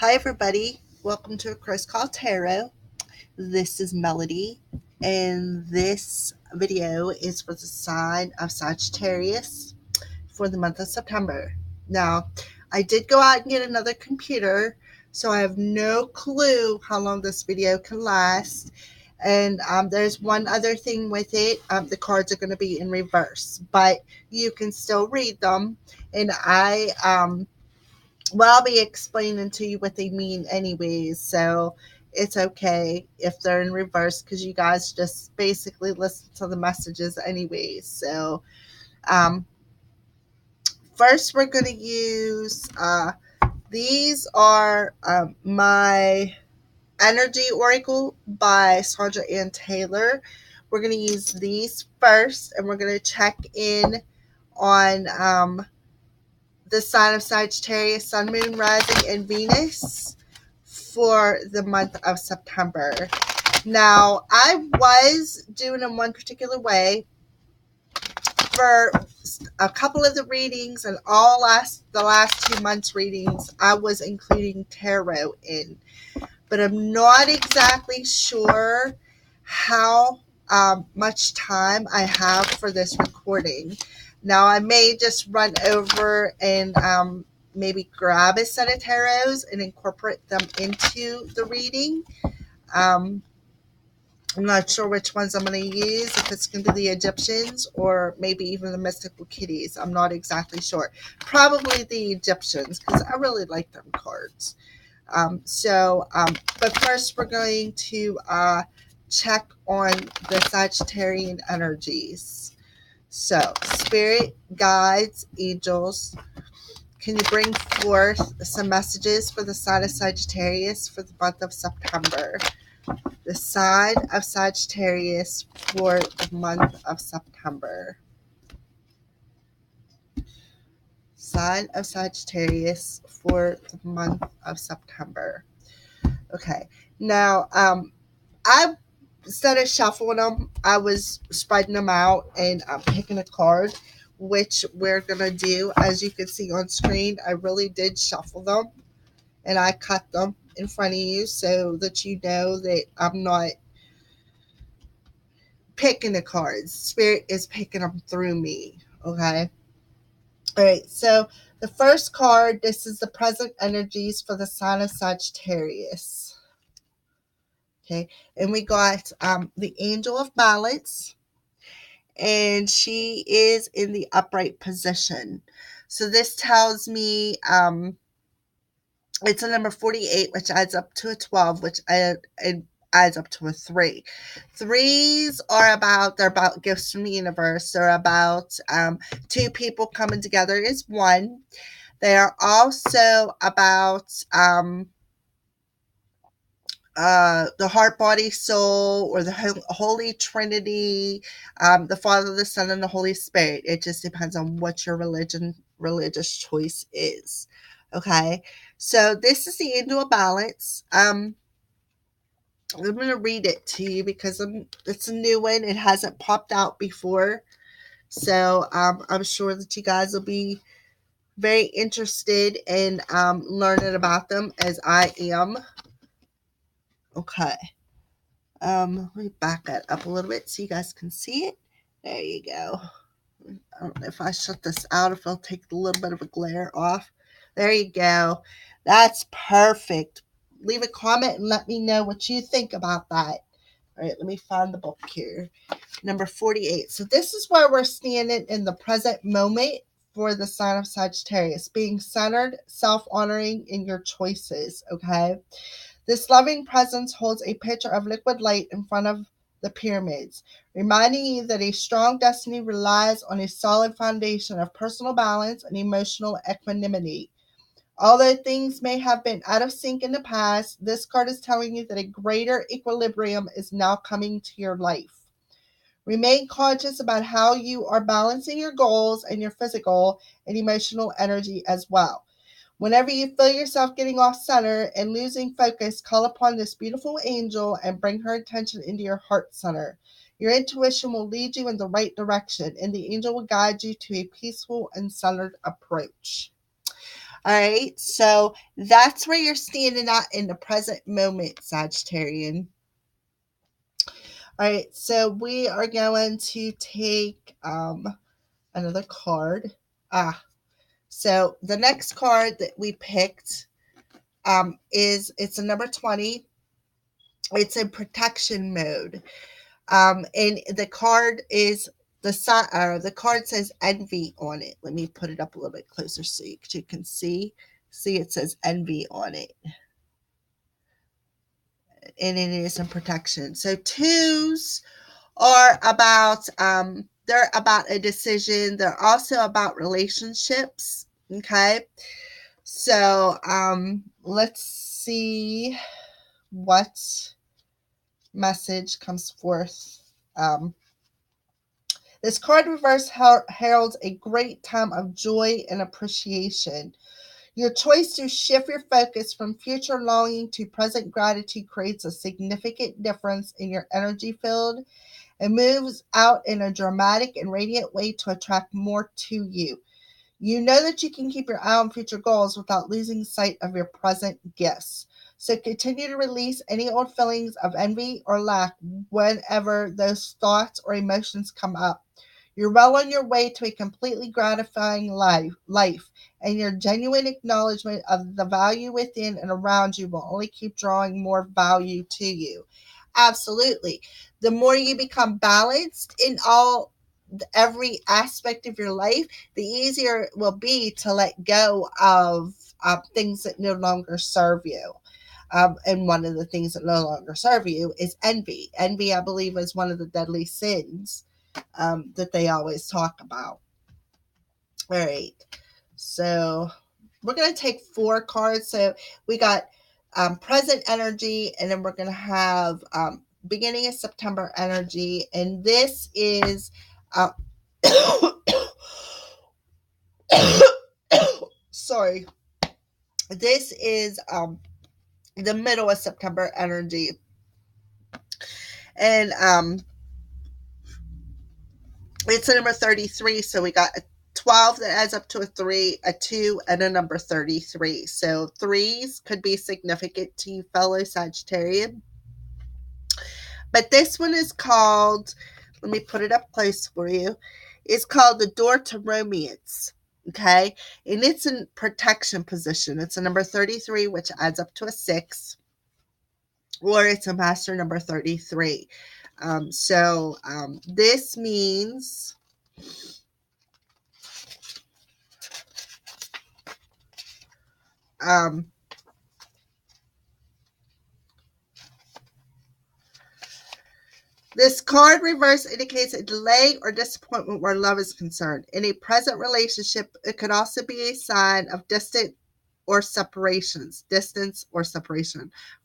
Hi, everybody. Welcome to A Cross Call Tarot. This is Melody, and this video is for the sign of Sagittarius for the month of September. Now, I did go out and get another computer, so I have no clue how long this video can last. And there's one other thing with it. The cards are going to be in reverse, but you can still read them. And I'll be explaining to you what they mean anyways, so it's okay if they're in reverse because you guys just basically listen to the messages anyways. So, um, first we're going to use, these are my Energy Oracle by Sandra Ann Taylor. We're going to use these first, and we're going to check in on the sign of Sagittarius, Sun, Moon, Rising, and Venus for the month of September. Now, I was doing them one particular way for a couple of the readings, and the last 2 months readings, I was including tarot in. But I'm not exactly sure how much time I have for this recording. Now, I may just run over and maybe grab a set of tarots and incorporate them into the reading. I'm not sure which ones I'm going to use, if it's going to be the Egyptians or maybe even the Mystical Kitties. I'm not exactly sure. Probably the Egyptians, because I really like them cards. But first we're going to check on the Sagittarian energies. So, spirit, guides, angels, can you bring forth some messages for the sign of Sagittarius for the month of September? The sign of Sagittarius for the month of September. Sign of Sagittarius for the month of September. Okay. Now, I instead of shuffling them, I was spreading them out and picking a card, which we're going to do. As you can see on screen, I really did shuffle them, and I cut them in front of you so that you know that I'm not picking the cards. Spirit is picking them through me, okay? All right, so the first card, this is the present energies for the sign of Sagittarius. Okay, and we got the Angel of Balance, and she is in the upright position. So this tells me it's a number 48, which adds up to a 12, which adds up to a 3. Threes are they're about gifts from the universe. They're about two people coming together as one. They are also about the heart, body, soul, or the Holy Trinity, the Father, the Son, and the Holy Spirit. It just depends on what your religious choice is. Okay, so this is the Angel of Balance. I'm going to read it to you because it's a new one. It hasn't popped out before, so I'm sure that you guys will be very interested in learning about them as I am. Okay. Let me back that up a little bit so you guys can see it. There you go. I don't know if I shut this out, if it'll take a little bit of a glare off. There you go. That's perfect. Leave a comment and let me know what you think about that. All right, let me find the book here. Number 48. So this is where we're standing in the present moment for the sign of Sagittarius. Being centered, self-honoring in your choices, okay? This loving presence holds a pitcher of liquid light in front of the pyramids, reminding you that a strong destiny relies on a solid foundation of personal balance and emotional equanimity. Although things may have been out of sync in the past, this card is telling you that a greater equilibrium is now coming to your life. Remain conscious about how you are balancing your goals and your physical and emotional energy as well. Whenever you feel yourself getting off center and losing focus, call upon this beautiful angel and bring her attention into your heart center. Your intuition will lead you in the right direction, and the angel will guide you to a peaceful and centered approach. All right, so that's where you're standing at in the present moment, Sagittarian. All right, so we are going to take another card. So the next card that we picked it's a number 20. It's in protection mode. And the card is the card says envy on it. Let me put it up a little bit closer so you can see. See, it says envy on it. And it is in protection. So twos are about they're about a decision. They're also about relationships. Okay. So let's see what message comes forth. This card reverse heralds a great time of joy and appreciation. Your choice to shift your focus from future longing to present gratitude creates a significant difference in your energy field and moves out in a dramatic and radiant way to attract more to you. You know that you can keep your eye on future goals without losing sight of your present gifts. So continue to release any old feelings of envy or lack whenever those thoughts or emotions come up. You're well on your way to a completely gratifying life, and your genuine acknowledgement of the value within and around you will only keep drawing more value to you. Absolutely. The more you become balanced in every aspect of your life, the easier it will be to let go of things that no longer serve you. And one of the things that no longer serve you is envy. Envy, I believe, is one of the deadly sins that they always talk about. All right. So we're going to take 4 cards. So we got present energy, and then we're going to have beginning of September energy. And this is, sorry, this is the middle of September energy. And it's a number 33. So we got a 12 that adds up to a 3, a 2, and a number 33. So threes could be significant to you, fellow Sagittarian. But this one is called, let me put it up close for you. It's called the door to romance. Okay. And it's in protection position. It's a number 33, which adds up to a 6. Or it's a master number 33. This means this card reverse indicates a delay or disappointment where love is concerned. In a present relationship, it could also be a sign of distance or separation.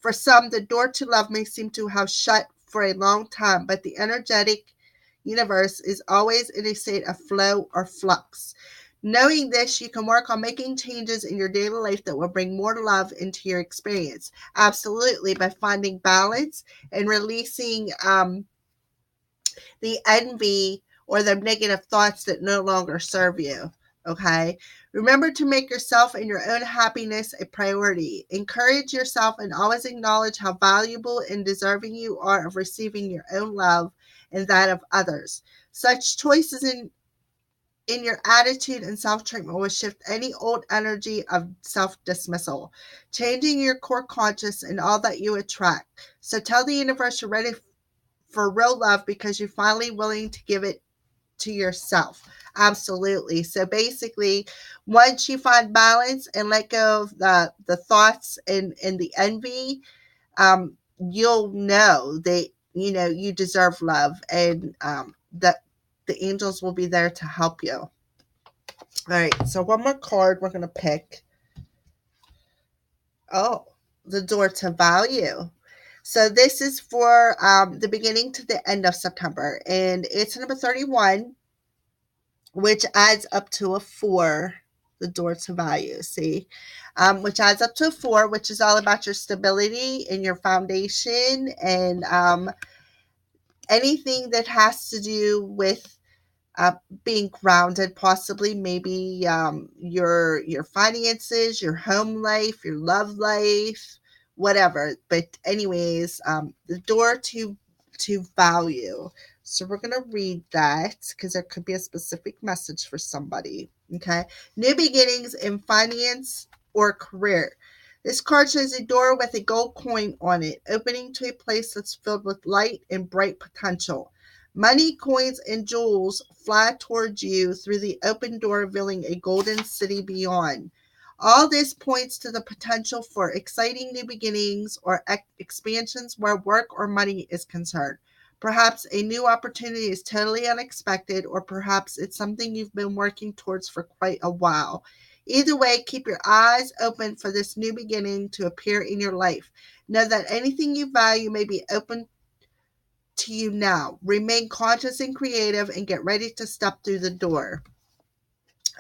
For some, the door to love may seem to have shut for a long time, but the energetic universe is always in a state of flow or flux. Knowing this, you can work on making changes in your daily life that will bring more love into your experience. Absolutely, by finding balance and releasing the envy or the negative thoughts that no longer serve you. Okay. Remember to make yourself and your own happiness a priority. Encourage yourself and always acknowledge how valuable and deserving you are of receiving your own love and that of others. Such choices in your attitude and self-treatment will shift any old energy of self-dismissal, changing your core conscious and all that you attract. So tell the universe you're ready for real love because you're finally willing to give it to yourself. Absolutely. So basically, once you find balance and let go of the thoughts and the envy, you'll know that you deserve love, and that the angels will be there to help you. All right. So one more card we're gonna pick. Oh, the door to value. So this is for the beginning to the end of September, and it's number 31, which adds up to a 4, the door to value, see? Which adds up to a 4, which is all about your stability and your foundation and anything that has to do with being grounded, possibly, maybe your finances, your home life, your love life, whatever. But anyways, the door to value. So we're going to read that because there could be a specific message for somebody. Okay. New beginnings in finance or career. This card shows a door with a gold coin on it, opening to a place that's filled with light and bright potential. Money, coins, and jewels fly towards you through the open door, revealing a golden city beyond. All this points to the potential for exciting new beginnings or expansions where work or money is concerned. Perhaps a new opportunity is totally unexpected, or perhaps it's something you've been working towards for quite a while. Either way, keep your eyes open for this new beginning to appear in your life. Know that anything you value may be open to you now. Remain conscious and creative and get ready to step through the door.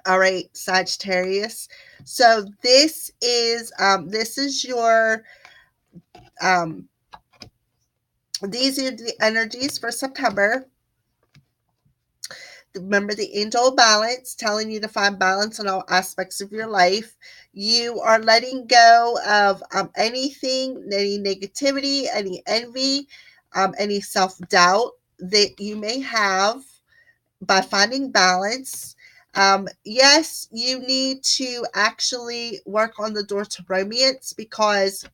All right, Sagittarius. So this is your these are the energies for September. Remember the angel balance, telling you to find balance in all aspects of your life. You are letting go of anything, any negativity, any envy, any self-doubt that you may have by finding balance. Yes, you need to actually work on the door to romance, because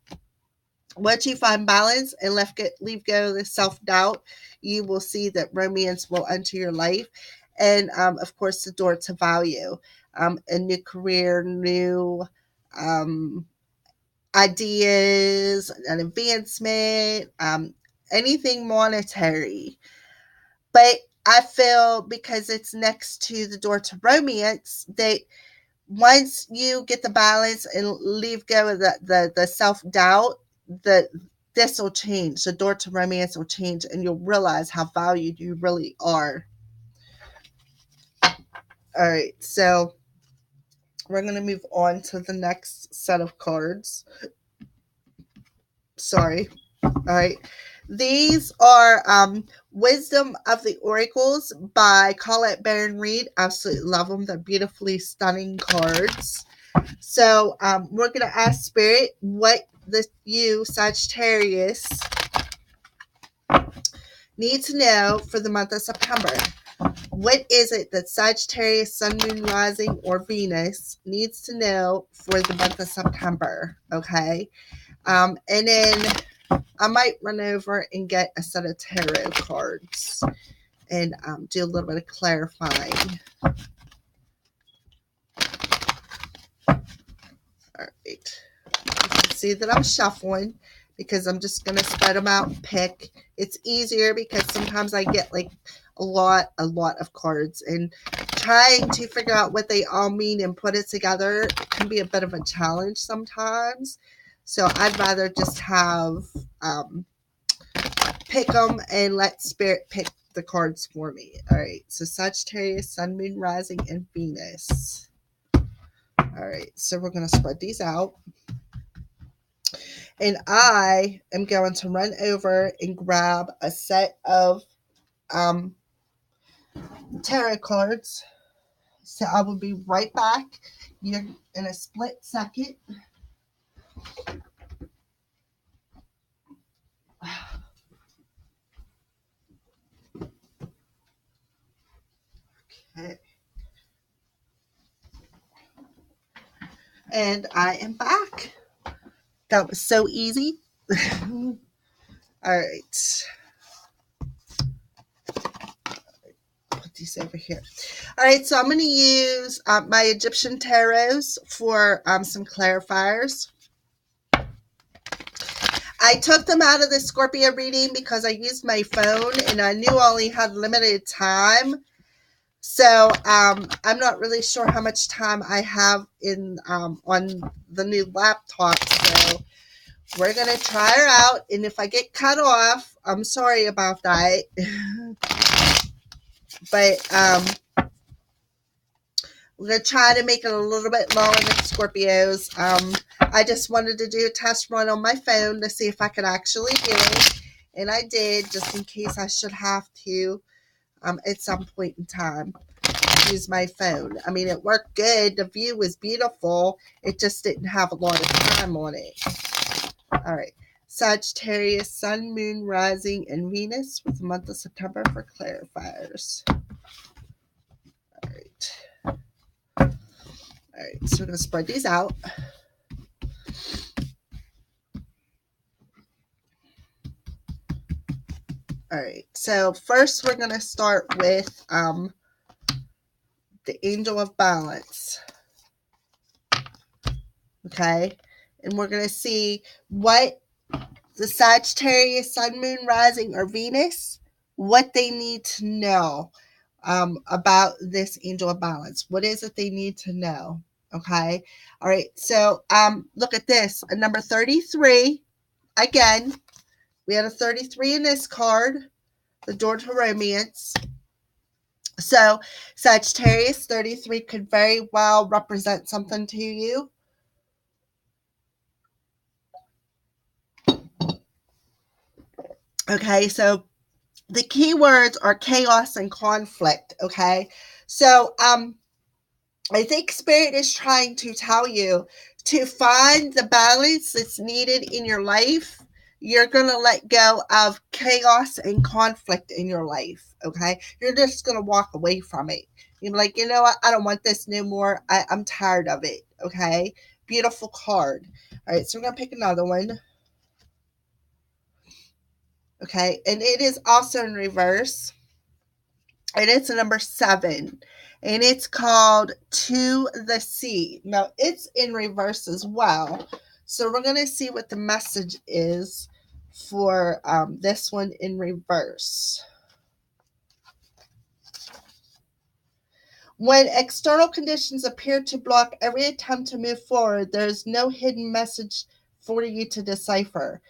once you find balance and leave go the self-doubt, you will see that romance will enter your life. And of course, the door to value, a new career, new ideas, an advancement, anything monetary. But I feel, because it's next to the door to romance, that once you get the balance and leave go of the self-doubt, the this will change. The door to romance will change, and you'll realize how valued you really are. All right, so we're going to move on to the next set of cards. Sorry. All right. These are Wisdom of the Oracles by Colette Baron Reed. Absolutely love them. They're beautifully stunning cards. So we're going to ask Spirit what you, Sagittarius, need to know for the month of September. What is it that Sagittarius, Sun, Moon, Rising, or Venus needs to know for the month of September? Okay. And then I might run over and get a set of tarot cards and do a little bit of clarifying. All right. You can see that I'm shuffling because I'm just going to spread them out and pick. It's easier because sometimes I get like a lot of cards, and trying to figure out what they all mean and put it together can be a bit of a challenge sometimes. So I'd rather just have pick them and let Spirit pick the cards for me. All right. So Sagittarius, Sun, Moon, Rising, and Venus. All right. So we're going to spread these out. And I am going to run over and grab a set of tarot cards. So I will be right back. You're in a split second. Okay. And I am back. That was so easy. All right. Put these over here. All right, so I'm going to use my Egyptian tarots for some clarifiers. I took them out of the Scorpio reading because I used my phone and I knew I only had limited time. So I'm not really sure how much time I have in on the new laptop. So we're going to try her out. And if I get cut off, I'm sorry about that. But we're going to try to make it a little bit longer than Scorpios. I just wanted to do a test run on my phone to see if I could actually do it. And I did, just in case I should have to at some point in time. Use my phone. I mean, it worked good. The view was beautiful. It just didn't have a lot of time on it. All right. Sagittarius, Sun, Moon, Rising, and Venus for the month of September for clarifiers. All right. All right. So we're going to spread these out. All right. So first we're going to start with the Angel of Balance. Okay. And we're going to see what the Sagittarius, Sun, Moon, Rising, or Venus, what they need to know about this Angel of Balance. What is it they need to know? Okay. All right. So look at this. A number 33. Again, we had a 33 in this card, the door to romance. So Sagittarius 33 could very well represent something to you. Okay, so the key words are chaos and conflict. Okay, so I think Spirit is trying to tell you to find the balance that's needed in your life. You're going to let go of chaos and conflict in your life. Okay, you're just going to walk away from it. You're like, you know what? I don't want this no more. I'm tired of it. Okay, beautiful card. All right, so we're going to pick another one. Okay, and it is also in reverse. And it's number 7. And it's called To the Sea. Now, it's in reverse as well. So we're going to see what the message is for this one in reverse. When external conditions appear to block every attempt to move forward, there is no hidden message for you to decipher.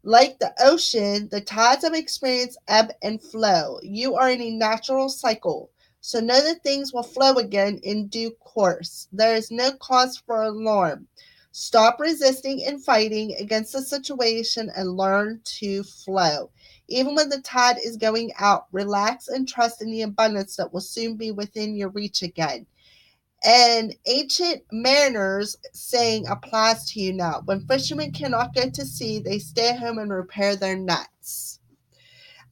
Like the ocean, the tides of experience ebb and flow. You are in a natural cycle, so know that things will flow again in due course. There is no cause for alarm. Stop resisting and fighting against the situation and learn to flow. Even when the tide is going out, relax and trust in the abundance that will soon be within your reach again. And ancient mariners saying applies to you now. When fishermen cannot go to sea, they stay at home and repair their nets.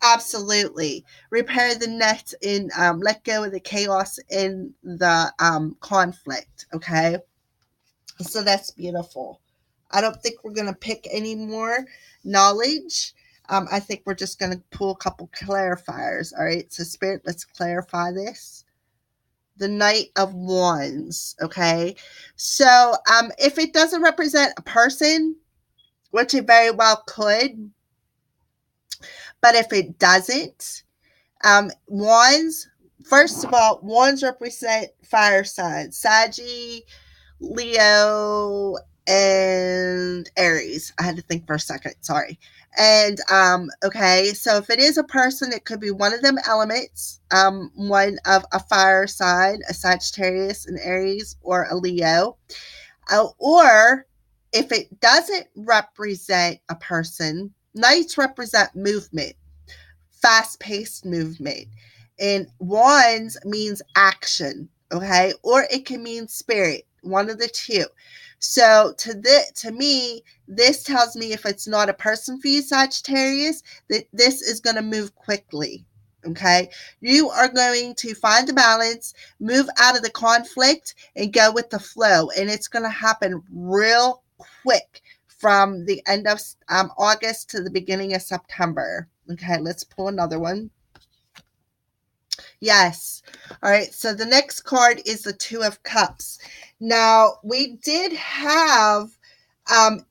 Absolutely. Repair the net and let go of the chaos in the conflict. Okay. So that's beautiful. I don't think we're going to pick any more knowledge. I think we're just going to pull a couple clarifiers. All right. So, Spirit, let's clarify this. The Knight of Wands. Okay. So if it doesn't represent a person, which it very well could, but if it doesn't, wands, first of all, wands represent fire signs: Saggy, Leo, and Aries. I had to think for a second. Sorry. And okay, so if it is a person, it could be one of them elements, one of a fire sign, a Sagittarius, an Aries, or a Leo. Or if it doesn't represent a person, knights represent movement, fast-paced movement. And wands means action, okay? Or it can mean spirit, one of the two. So to me, this tells me if it's not a person for you, Sagittarius, that this is going to move quickly. Okay, you are going to find a balance, move out of the conflict, and go with the flow. And it's going to happen real quick from the end of August to the beginning of September. Okay, let's pull another one. Yes. All right, so the next card is the Two of Cups. Now, we did have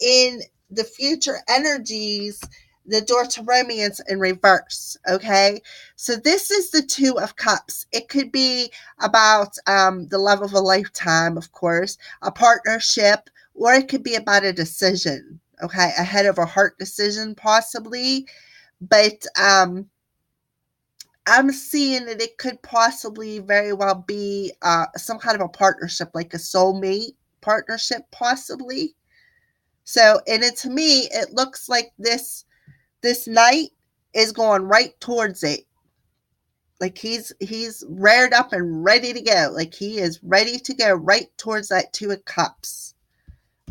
in the future energies the door to romance in reverse. Okay, so this is the Two of Cups. It could be about the love of a lifetime, of course, a partnership, or it could be about a decision. Okay, ahead of a heart decision, possibly. But I'm seeing that it could possibly very well be some kind of a partnership, like a soulmate partnership, possibly. So, and it, to me, it looks like this knight is going right towards it. Like he's reared up and ready to go. Like he is ready to go right towards that Two of Cups.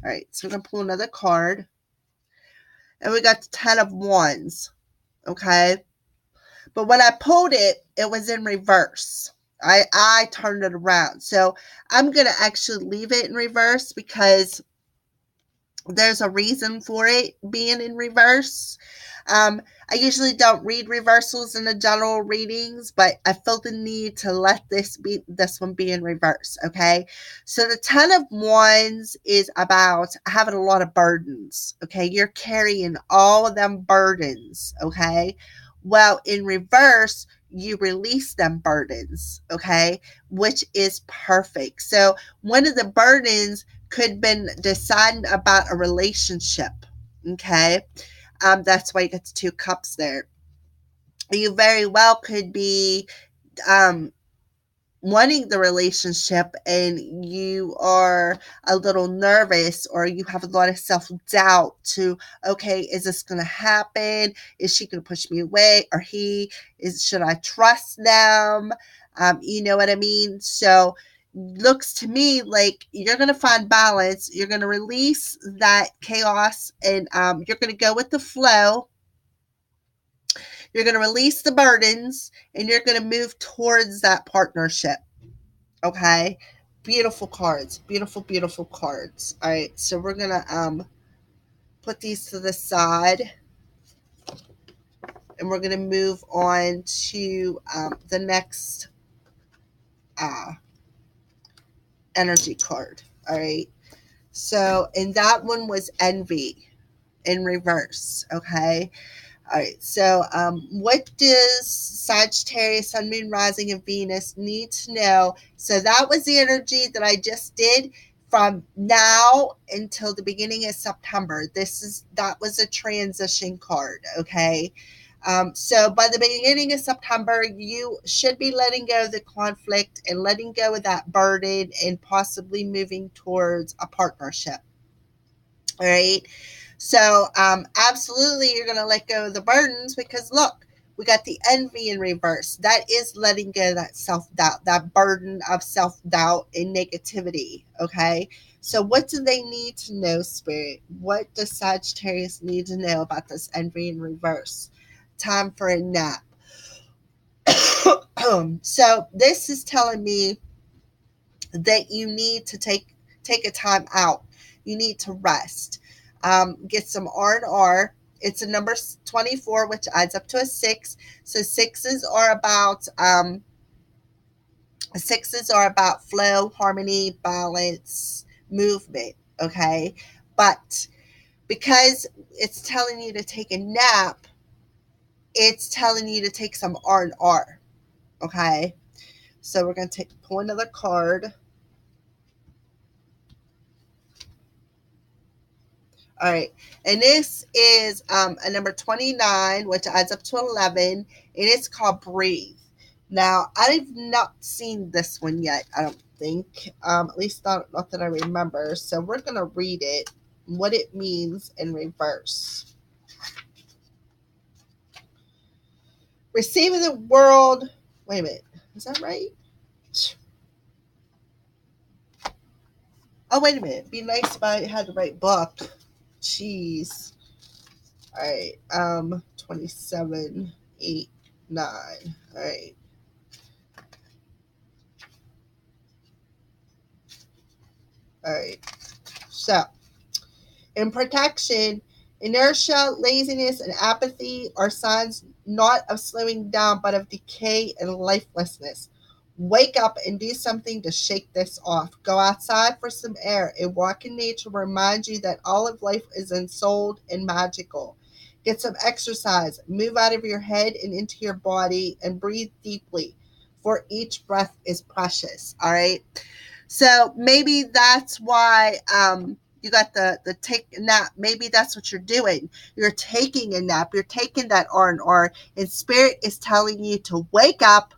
All right, so we're going to pull another card. And we got the Ten of Wands. Okay. But when I pulled it, it was in reverse. I turned it around. So I'm going to actually leave it in reverse because there's a reason for it being in reverse. I usually don't read reversals in the general readings, but I felt the need to let this one be in reverse. Okay, so the Ten of Wands is about having a lot of burdens. Okay, you're carrying all of them burdens. Okay, well, in reverse, you release them burdens. Okay, which is perfect. So one of the burdens could have been deciding about a relationship. Okay. That's why you get the Two Cups there. You very well could be um, wanting the relationship and you are a little nervous or you have a lot of self-doubt to, okay, is this going to happen? Is she going to push me away? Or should I trust them? You know what I mean? So looks to me like you're going to find balance. You're going to release that chaos and you're going to go with the flow. You're going to release the burdens and you're going to move towards that partnership. Okay. Beautiful cards. Beautiful, beautiful cards. All right. So we're going to put these to the side. And we're going to move on to the next energy card. All right. So, and that one was envy in reverse. Okay. All right. So, what does Sagittarius, Sun, Moon, Rising, and Venus need to know? So that was the energy that I just did from now until the beginning of September. That was a transition card. Okay. So by the beginning of September, you should be letting go of the conflict and letting go of that burden and possibly moving towards a partnership. All right. So, absolutely, you're going to let go of the burdens because look, we got the envy in reverse. That is letting go of that self-doubt, that burden of self-doubt and negativity. Okay. So, what do they need to know, Spirit? What does Sagittarius need to know about this envy in reverse? Time for a nap. So, this is telling me that you need to take a time out. You need to rest. Get some R&R. It's a number 24, which adds up to a 6. So sixes are about flow, harmony, balance, movement. Okay, but because it's telling you to take a nap, it's telling you to take some R&R. Okay, so we're gonna pull another card. All right. And this is a number 29, which adds up to 11. And it's called Breathe. Now, I've not seen this one yet, I don't think. At least not that I remember. So we're going to read it, what it means in reverse. Receiving the world. Wait a minute. Is that right? Oh, wait a minute. Be nice if I had the right book. Jeez. All right. 27, 8, 9. All right. All right. So, in protection, inertia, laziness, and apathy are signs not of slowing down, but of decay and lifelessness. Wake up and do something to shake this off. Go outside for some air. A walk in nature will remind you that all of life is ensouled and magical. Get some exercise. Move out of your head and into your body and breathe deeply, for each breath is precious. All right. So maybe that's why you got the take a nap. Maybe that's what you're doing. You're taking a nap. You're taking that R&R, and Spirit is telling you to wake up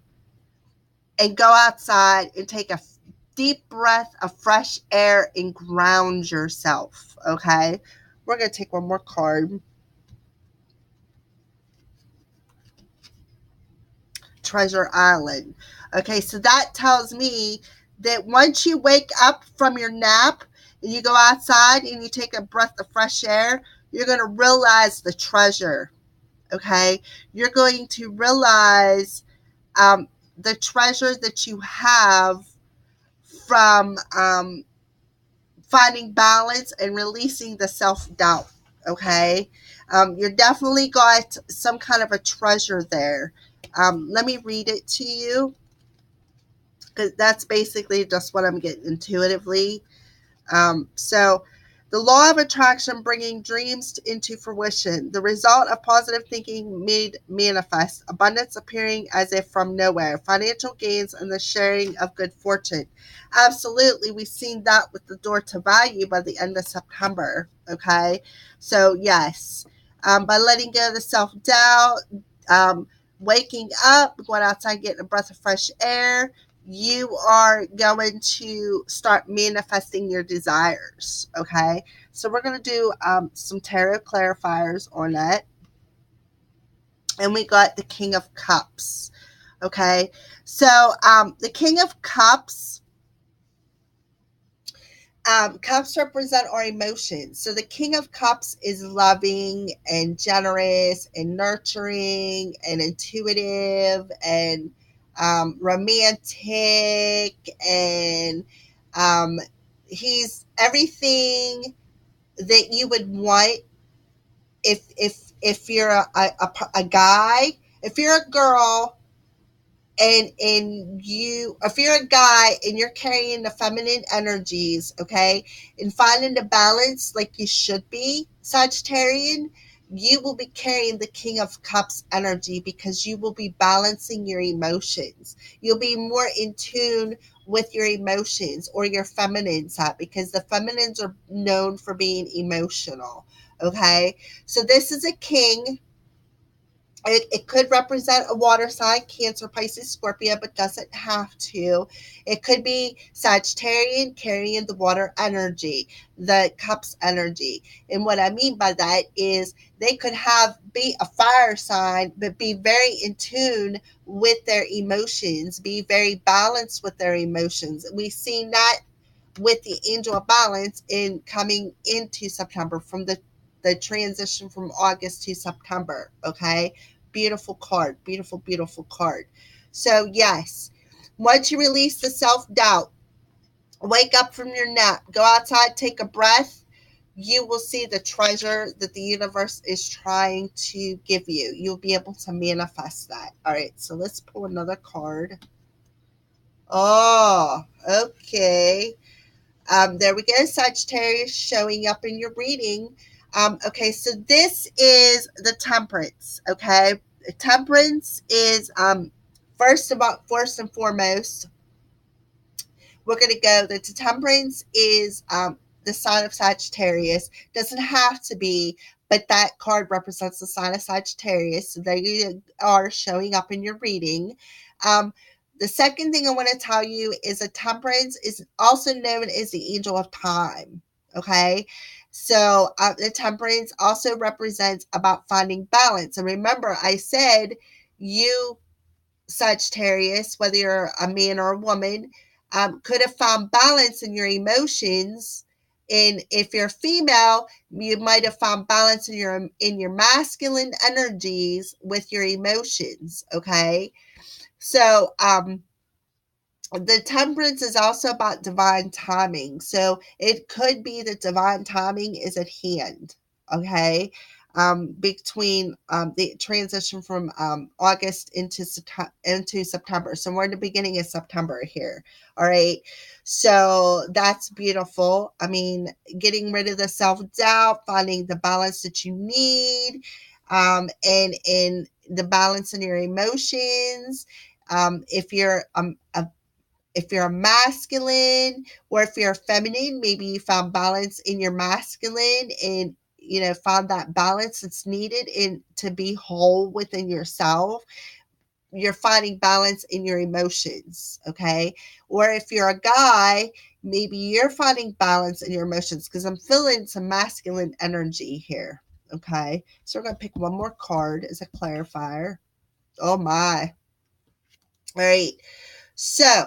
and go outside and take a deep breath of fresh air and ground yourself. Okay, we're gonna take one more card. treasure island. Okay, so that tells me that once you wake up from your nap and you go outside and you take a breath of fresh air, you're going to realize the treasure. Okay, you're going to realize the treasure that you have from finding balance and releasing the self-doubt. Okay, you're definitely got some kind of a treasure there. Let me read it to you, because that's basically just what I'm getting intuitively. So, the law of attraction bringing dreams into fruition, the result of positive thinking made manifest, abundance appearing as if from nowhere, financial gains, and the sharing of good fortune. Absolutely, we've seen that with the door to value by the end of September. Okay, so yes, by letting go of the self doubt, um, waking up, going outside, getting a breath of fresh air, you are going to start manifesting your desires. Okay, so we're going to do some tarot clarifiers on it, and we got the King of Cups. Okay, so the King of Cups, cups represent our emotions. So the King of Cups is loving and generous and nurturing and intuitive and romantic, and um, he's everything that you would want if you're a guy. If you're a girl, and you, if you're a guy and you're carrying the feminine energies, okay, and finding the balance like you should be, Sagittarian, you will be carrying the King of Cups energy, because you will be balancing your emotions. You'll be more in tune with your emotions, or your feminine side, because the feminines are known for being emotional. Okay, so this is a king. It could represent a water sign, Cancer, Pisces, Scorpio, but doesn't have to. It could be Sagittarian carrying the water energy, the cups energy. And what I mean by that is they could be a fire sign, but be very in tune with their emotions, be very balanced with their emotions. We've seen that with the angel of balance in coming into September, from the transition from August to September. Okay, beautiful card, beautiful, beautiful card. So yes, once you release the self-doubt, wake up from your nap, go outside, take a breath, you will see the treasure that the universe is trying to give you. You'll be able to manifest that. All right, so let's pull another card. Oh, okay. There we go, Sagittarius, showing up in your reading. Okay, so this is the Temperance. Okay, Temperance is first and foremost, we're going to go. The Temperance is the sign of Sagittarius. Doesn't have to be, but that card represents the sign of Sagittarius. So there you are, showing up in your reading. The second thing I want to tell you is a Temperance is also known as the angel of time. Okay, so the Temperance also represents about finding balance. And remember, I said you, Sagittarius, whether you're a man or a woman, could have found balance in your emotions. And if you're female, you might have found balance in your masculine energies with your emotions. Okay, so the Temperance is also about divine timing. So it could be that divine timing is at hand. Okay. Between the transition from August into September. So we're in the beginning of September here. All right. So that's beautiful. I mean, getting rid of the self doubt, finding the balance that you need, and the balance in your emotions. If you're a masculine, or if you're feminine, maybe you found balance in your masculine, and found that balance that's needed in to be whole within yourself. You're finding balance in your emotions. Okay, or if you're a guy, maybe you're finding balance in your emotions, because I'm feeling some masculine energy here. Okay, so we're going to pick one more card as a clarifier. Oh my. All right. So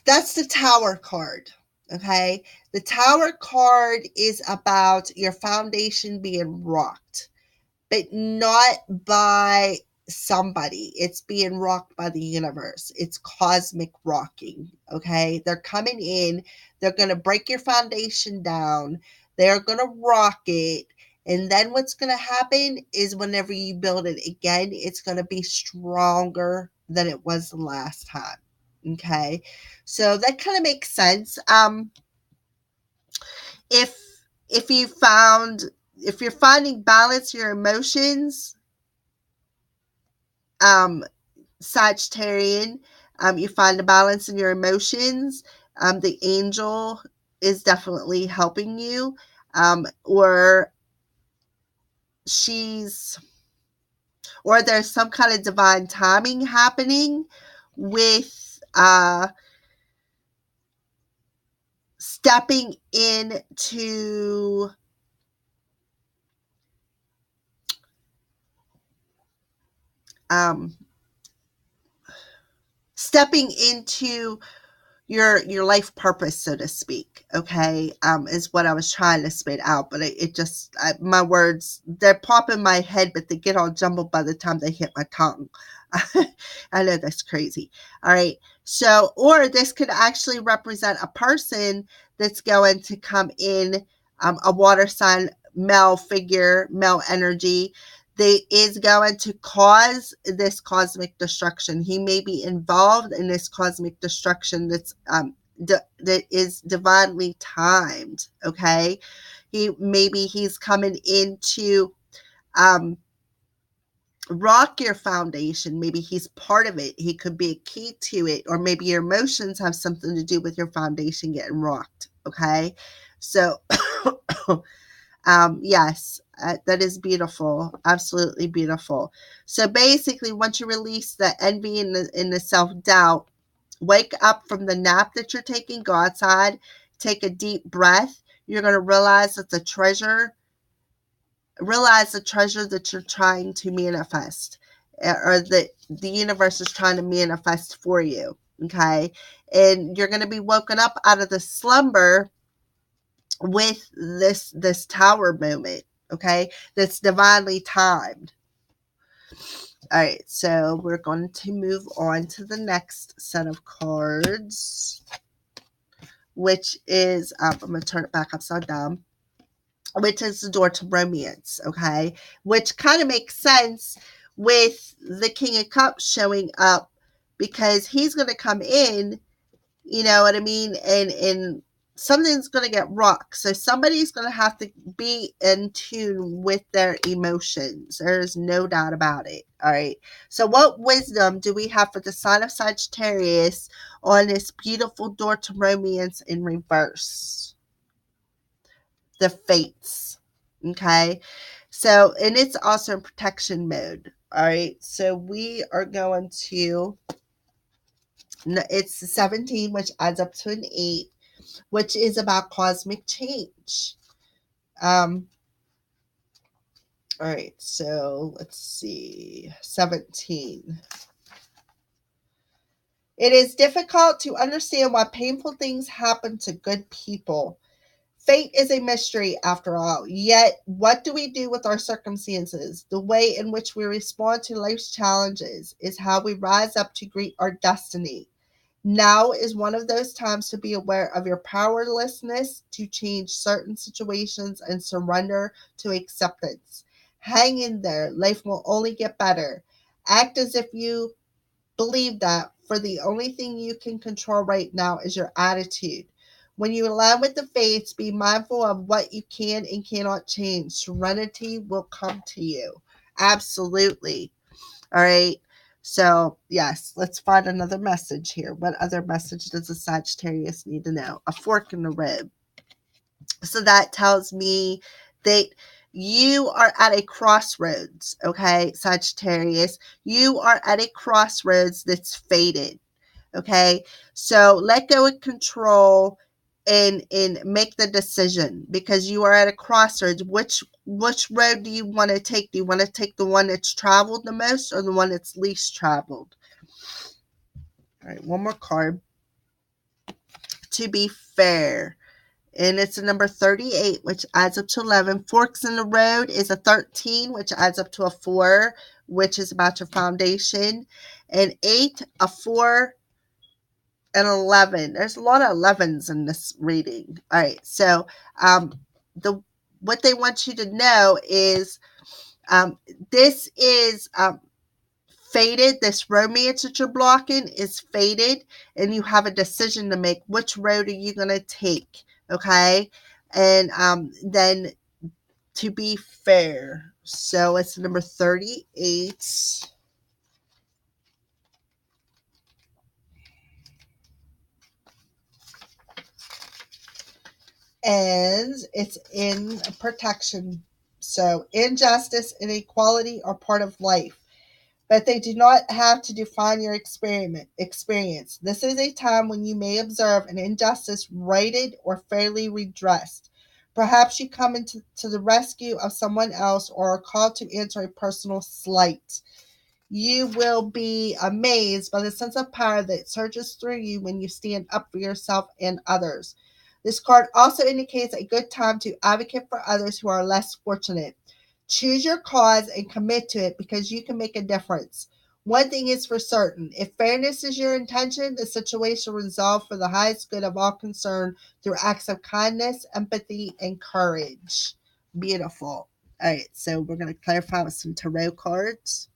that's the Tower card. Okay. The Tower card is about your foundation being rocked, but not by somebody. It's being rocked by the universe. It's cosmic rocking. Okay. They're coming in, they're going to break your foundation down, they're going to rock it. And then what's going to happen is whenever you build it again, it's going to be stronger than it was the last time. Okay. So that kind of makes sense. If if you found if you're finding balance your emotions, Sagittarian, you find a balance in your emotions, the angel is definitely helping you, or she's or there's some kind of divine timing happening with stepping into um, stepping into your life purpose, so to speak. Okay, is what I was trying to spit out, but it just my words, they're pop in my head, but they get all jumbled by the time they hit my tongue. I know that's crazy. All right, so or this could actually represent a person that's going to come in, a water sign, male figure, male energy, that is going to cause this cosmic destruction. He may be involved in this cosmic destruction that's that is divinely timed. Okay, he's coming into um, rock your foundation. Maybe he's part of it. He could be a key to it, or maybe your emotions have something to do with your foundation getting rocked. Okay, so yes, that is beautiful. Absolutely beautiful. So basically, once you release the envy and the self doubt, wake up from the nap that you're taking, go outside, take a deep breath. You're going to realize the treasure that you're trying to manifest, or that the universe is trying to manifest for you. Okay. And you're going to be woken up out of the slumber with this tower moment. Okay, that's divinely timed. All right, so we're going to move on to the next set of cards, which is I'm going to turn it back upside down, which is the door to romance. Okay, which kind of makes sense with the King of Cups showing up, because he's going to come in, you know what I mean, and something's going to get rocked. So somebody's going to have to be in tune with their emotions. There's no doubt about it. All right. So what wisdom do we have for the sign of Sagittarius on this beautiful door to romance in reverse? The fates. Okay. So, and it's also in protection mode. All right. So we are going to, it's 17, which adds up to an 8, which is about cosmic change. All right, so let's see. 17. It is difficult to understand why painful things happen to good people. Fate is a mystery after all. Yet, what do we do with our circumstances? The way in which we respond to life's challenges is how we rise up to greet our destiny. Now is one of those times to be aware of your powerlessness to change certain situations and surrender to acceptance. Hang in there. Life will only get better. Act as if you believe that, for the only thing you can control right now is your attitude. When you align with the fates, be mindful of what you can and cannot change. Serenity will come to you. Absolutely. All right. So, yes, let's find another message here. What other message does a Sagittarius need to know? A fork in the rib. So that tells me that you are at a crossroads, okay, Sagittarius. You are at a crossroads that's fated, okay? So let go of control and make the decision, because you are at a crossroads. Which road do you want to take? Do you want to take the one that's traveled the most, or the one that's least traveled? All right, one more card. To be fair. And it's a number 38, which adds up to 11. Forks in the road is a 13, which adds up to a 4, which is about your foundation. And 8, a 4, and 11. There's a lot of 11s in this reading. All right, so the what they want you to know is this is fated. This romance that you're blocking is fated, and you have a decision to make. Which road are you going to take? Okay, and then to be fair, so it's number 38. And it's in protection. So injustice and equality are part of life, but they do not have to define your experience. This is a time when you may observe an injustice righted or fairly redressed. Perhaps you come into the rescue of someone else, or are called to answer a personal slight. You will be amazed by the sense of power that surges through you when you stand up for yourself and others. This card also indicates a good time to advocate for others who are less fortunate. Choose your cause and commit to it, because you can make a difference. One thing is for certain: if fairness is your intention, the situation will resolve for the highest good of all concerned through acts of kindness, empathy, and courage. Beautiful. All right, so we're going to clarify with some tarot cards.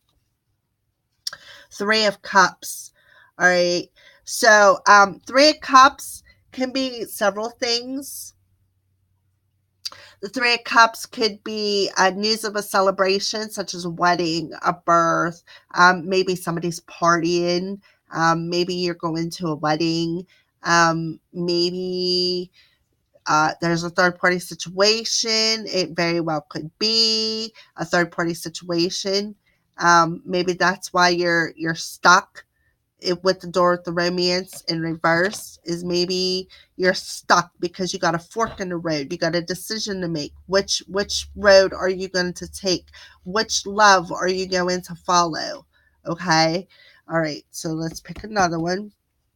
3 of Cups. All right. So, 3 of Cups can be several things. The 3 of Cups could be news of a celebration, such as a wedding, a birth, maybe somebody's partying, maybe you're going to a wedding, maybe there's a third party situation. It very well could be a third party situation. Maybe that's why you're stuck with the door with the romance in reverse. Is maybe you're stuck because you got a fork in the road. You got a decision to make. Which road are you going to take? Which love are you going to follow? Okay. All right. So let's pick another one.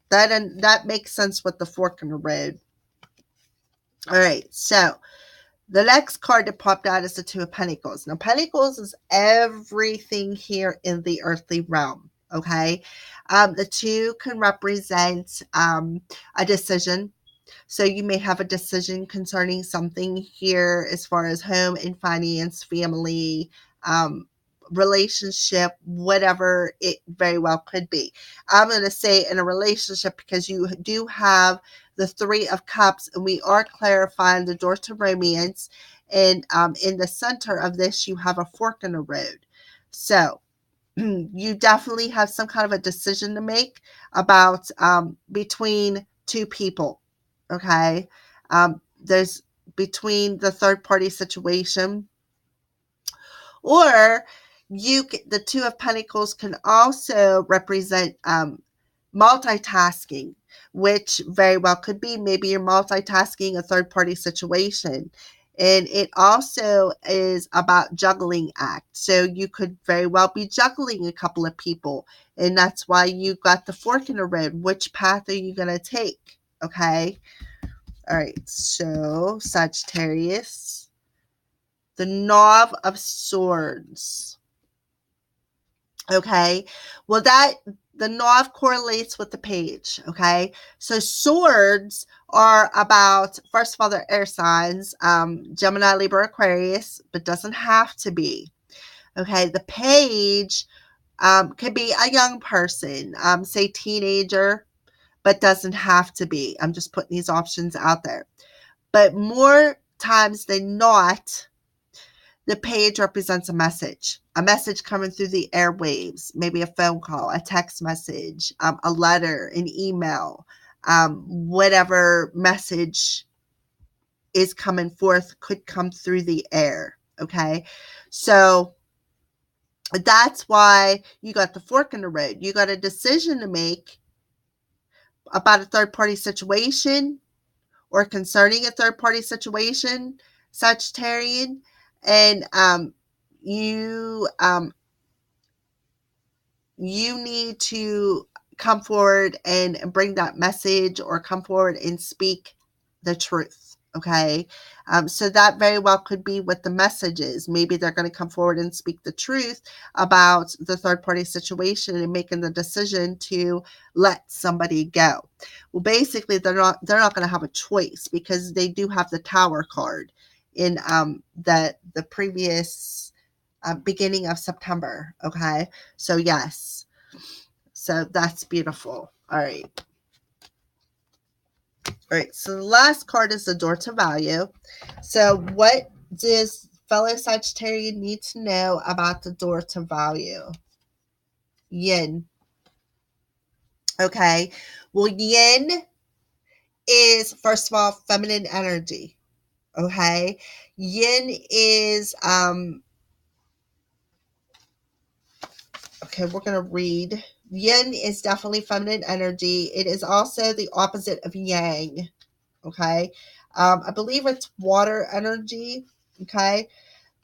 That makes sense with the fork in the road. All right. So the next card that popped out is the 2 of Pentacles. Now, Pentacles is everything here in the earthly realm. Okay. The 2 can represent a decision. So you may have a decision concerning something here as far as home and finance, family, relationship, whatever it very well could be. I'm going to say in a relationship, because you do have the 3 of Cups, and we are clarifying the door to romance. And in the center of this, you have a fork in the road. So you definitely have some kind of a decision to make about between 2 people. Okay. There's between the third party situation, or the 2 of Pentacles can also represent multitasking, which very well could be maybe you're multitasking a third party situation. And it also is about juggling act. So you could very well be juggling a couple of people. And that's why you got the fork in the road. Which path are you going to take? Okay. All right. So Sagittarius, the Knave of Swords. Okay. Well, the Knave correlates with the page. Okay. So swords are about, first of all, they're air signs, Gemini, Libra, Aquarius, but doesn't have to be. Okay. The page could be a young person, say teenager, but doesn't have to be. I'm just putting these options out there. But more times than not, the page represents a message coming through the airwaves, maybe a phone call, a text message, a letter, an email, whatever message is coming forth could come through the air. Okay. So that's why you got the fork in the road. You got a decision to make about a third party situation, or concerning a third party situation, Sagittarian, and you you need to come forward and bring that message, or come forward and speak the truth. Okay. So that very well could be what the message is. Maybe they're going to come forward and speak the truth about the third party situation and making the decision to let somebody go. Well, basically they're not going to have a choice, because they do have the Tower card in the previous beginning of September. Okay. So yes. So that's beautiful. All right. All right. So the last card is the door to value. So what does fellow Sagittarius need to know about the door to value? Yin. Okay. Well, yin is, first of all, feminine energy. Okay. Yin is okay, we're going to read. Yin is definitely feminine energy. It is also the opposite of yang. Okay. I believe it's water energy. Okay.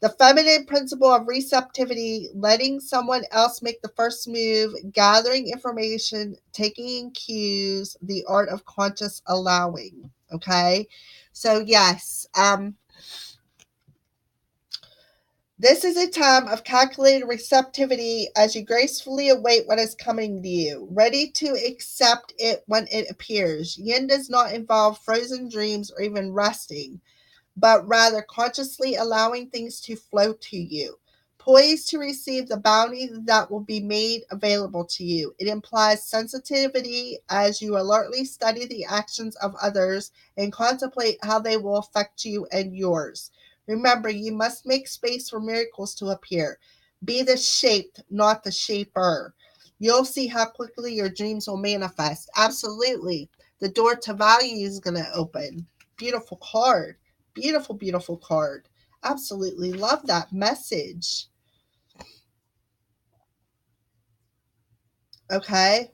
The feminine principle of receptivity, letting someone else make the first move, gathering information, taking in cues, the art of conscious allowing. Okay. So yes, this is a time of calculated receptivity as you gracefully await what is coming to you, ready to accept it when it appears. Yin does not involve frozen dreams or even resting, but rather consciously allowing things to flow to you, poised to receive the bounty that will be made available to you. It implies sensitivity as you alertly study the actions of others and contemplate how they will affect you and yours. Remember, you must make space for miracles to appear. Be the shaped, not the shaper. You'll see how quickly your dreams will manifest. Absolutely. The door to value is going to open. Beautiful card. Beautiful, beautiful card. Absolutely love that message. Okay.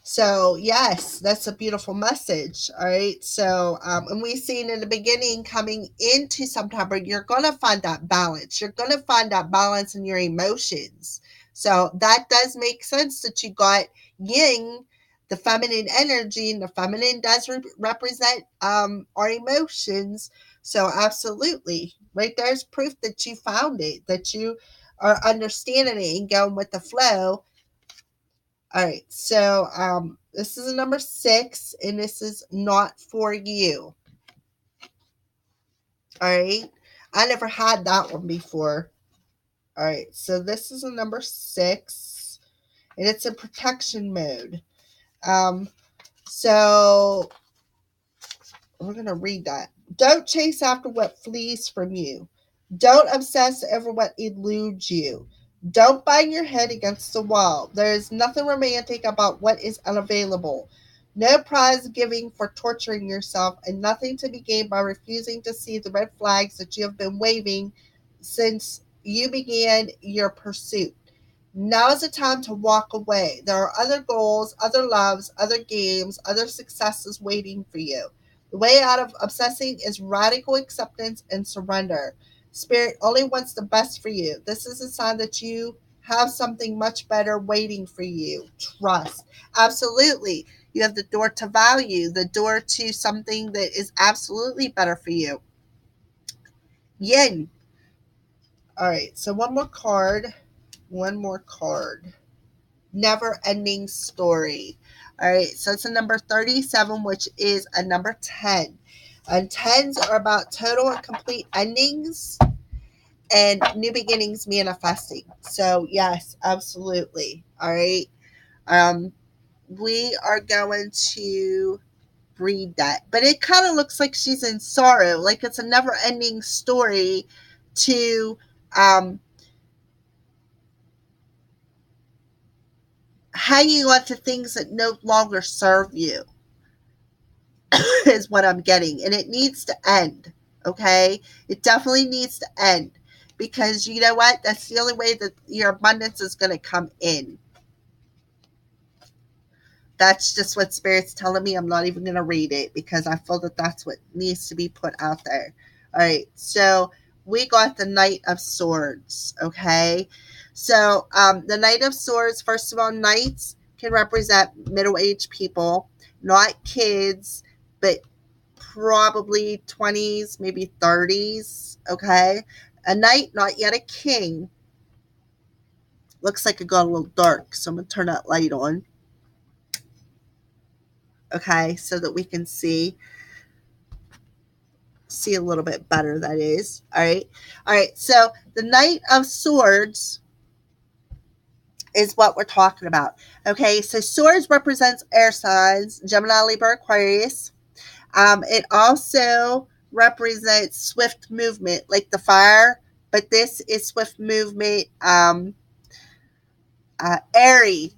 So, yes, that's a beautiful message. All right. So, and we've seen in the beginning, coming into September, you're going to find that balance. You're going to find that balance in your emotions. So, that does make sense that you got yin, the feminine energy, and the feminine does represent our emotions. So, absolutely. Right there's proof that you found it, that you are understanding it and going with the flow. All right, so this is a number 6, and this is not for you. All right, I never had that one before. All right, so this is a number 6, and it's in protection mode. So we're going to read that. Don't chase after what flees from you. Don't obsess over what eludes you. Don't bang your head against the wall. There is nothing romantic about what is unavailable. No prize giving for torturing yourself, and nothing to be gained by refusing to see the red flags that you have been waving since you began your pursuit. Now is the time to walk away. There are other goals, other loves, other games, other successes waiting for you. The way out of obsessing is radical acceptance and surrender. Spirit only wants the best for you. This is a sign that you have something much better waiting for you. Trust. Absolutely. You have the door to value, the door to something that is absolutely better for you. Yin. All right. So one more card. One more card. Never ending story. All right. So it's a number 37, which is a number 10. And tens are about total and complete endings and new beginnings manifesting. So yes, absolutely. All right. We are going to read that. But it kind of looks like she's in sorrow, like it's a never ending story to hanging on to things that no longer serve you, is what I'm getting. And it needs to end. Okay. It definitely needs to end, because you know what? That's the only way that your abundance is going to come in. That's just what Spirit's telling me. I'm not even going to read it because I feel that that's what needs to be put out there. All right. So we got the Knight of Swords. Okay. So the Knight of Swords, first of all, knights can represent middle-aged people, not kids, but probably 20s, maybe 30s. Okay. A knight, not yet a king. Looks like it got a little dark, so I'm going to turn that light on. Okay, so that we can see a little bit better, that is. All right, so the Knight of Swords is what we're talking about. Okay, so swords represents air signs, Gemini, Libra, Aquarius. It also represents swift movement, like the fire, but this is swift movement. Airy,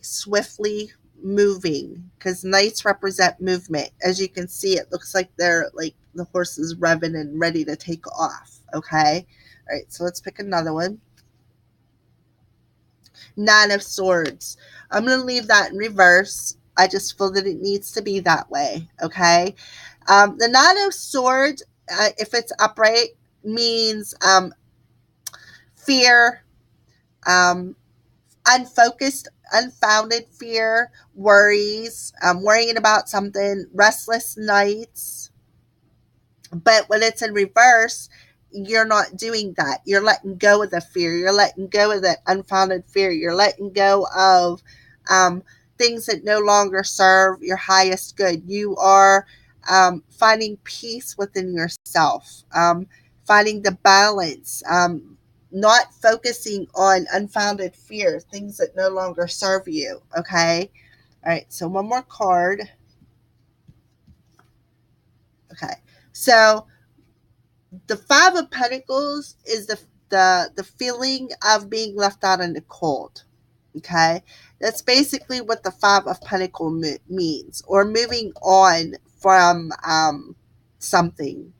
swiftly moving, because knights represent movement. As you can see, it looks like they're like the horse is revving and ready to take off. Okay. All right. So let's pick another one. Nine of Swords. I'm going to leave that in reverse. I just feel that it needs to be that way. Okay. The Nine of Swords, if it's upright, means fear, unfocused, unfounded fear, worries, worrying about something, restless nights. But when it's in reverse, you're not doing that. You're letting go of the fear. You're letting go of that unfounded fear. You're letting go of things that no longer serve your highest good. You are finding peace within yourself, finding the balance, not focusing on unfounded fear, things that no longer serve you. Okay. All right. So one more card. Okay. So the Five of Pentacles is the feeling of being left out in the cold. Okay. That's basically what the Five of Pentacles means, or moving on from something.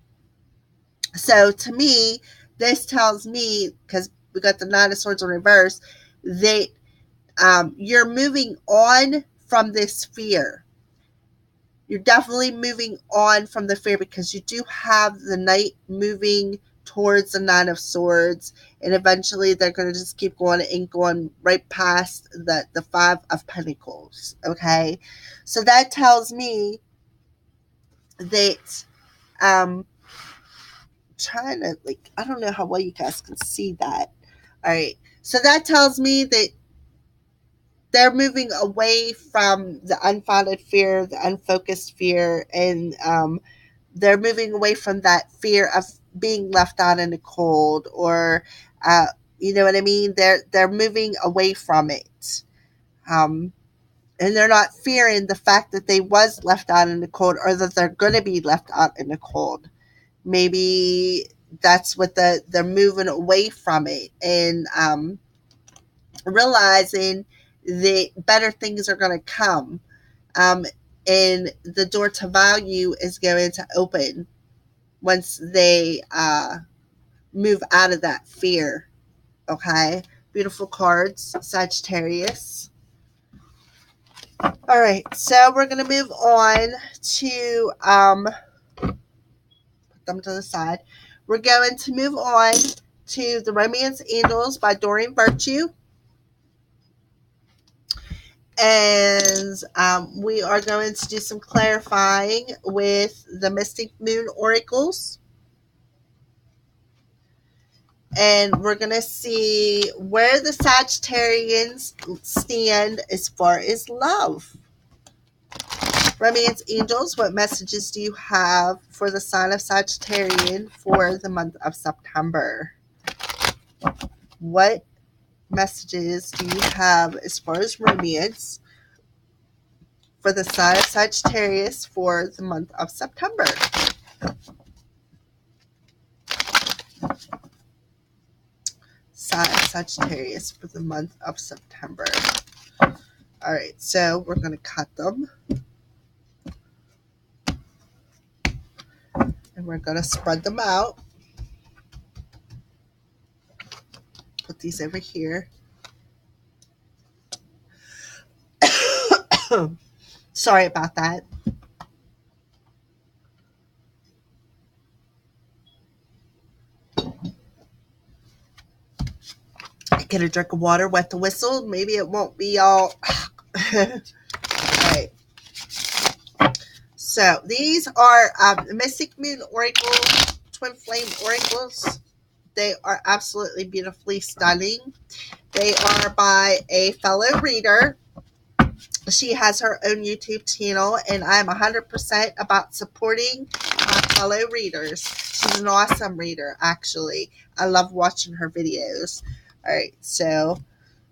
So to me, this tells me, because we got the Nine of Swords in reverse, that you're moving on from this fear. You're definitely moving on from the fear, because you do have the knight moving towards the Nine of Swords, and eventually they're going to just keep going and going right past the Five of Pentacles. Okay. So that tells me that trying to, like, I don't know how well you guys can see that. All right. So that tells me that they're moving away from the unfounded fear, the unfocused fear, and they're moving away from that fear of being left out in the cold, or you know what I mean? They're moving away from it. And they're not fearing the fact that they was left out in the cold, or that they're going to be left out in the cold. Maybe that's what they're moving away from it, and realizing that better things are going to come, and the door to value is going to open once they move out of that fear. Okay. Beautiful cards, Sagittarius. All right, so we're going to move on to put them to the side. We're going to move on to The Romance Angels by Doreen Virtue. And we are going to do some clarifying with the Mystic Moon Oracles. And we're going to see where the Sagittarians stand as far as love. Romance Angels, what messages do you have for the sign of Sagittarian for the month of September? What messages do you have as far as romance for the sign of Sagittarius for the month of September? Sign of Sagittarius for the month of September. All right, so we're going to cut them. And we're going to spread them out. Put these over here. Sorry about that. Get a drink of water, wet the whistle. Maybe it won't be all. Right. So these are Mystic Moon Oracle, Twin Flame Oracles. They are absolutely beautifully stunning. They are by a fellow reader. She has her own YouTube channel, and I'm 100% about supporting my fellow readers. She's an awesome reader, actually. I love watching her videos. All right, so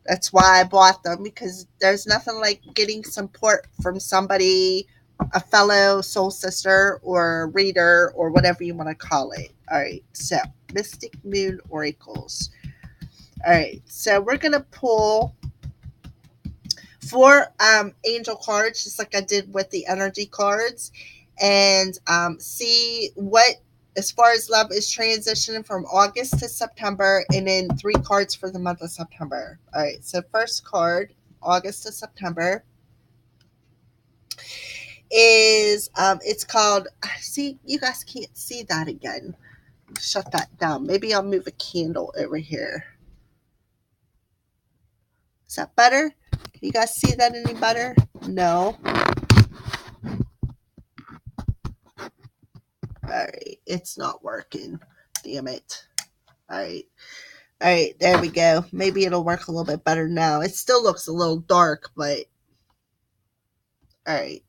that's why I bought them, because there's nothing like getting support from somebody, a fellow soul sister or reader or whatever you want to call it. All right, so Mystic Moon Oracles. All right, so we're going to pull 4 angel cards, just like I did with the energy cards, and see what, as far as love is transitioning from August to September, and then 3 cards for the month of September. All right, so first card, August to September, is it's called, see, you guys can't see that again. Shut that down. Maybe I'll move a candle over here. Is that better? Can you guys see that any better? No. All right, it's not working. Damn it. All right. All right, there we go. Maybe it'll work a little bit better now. It still looks a little dark, but all right.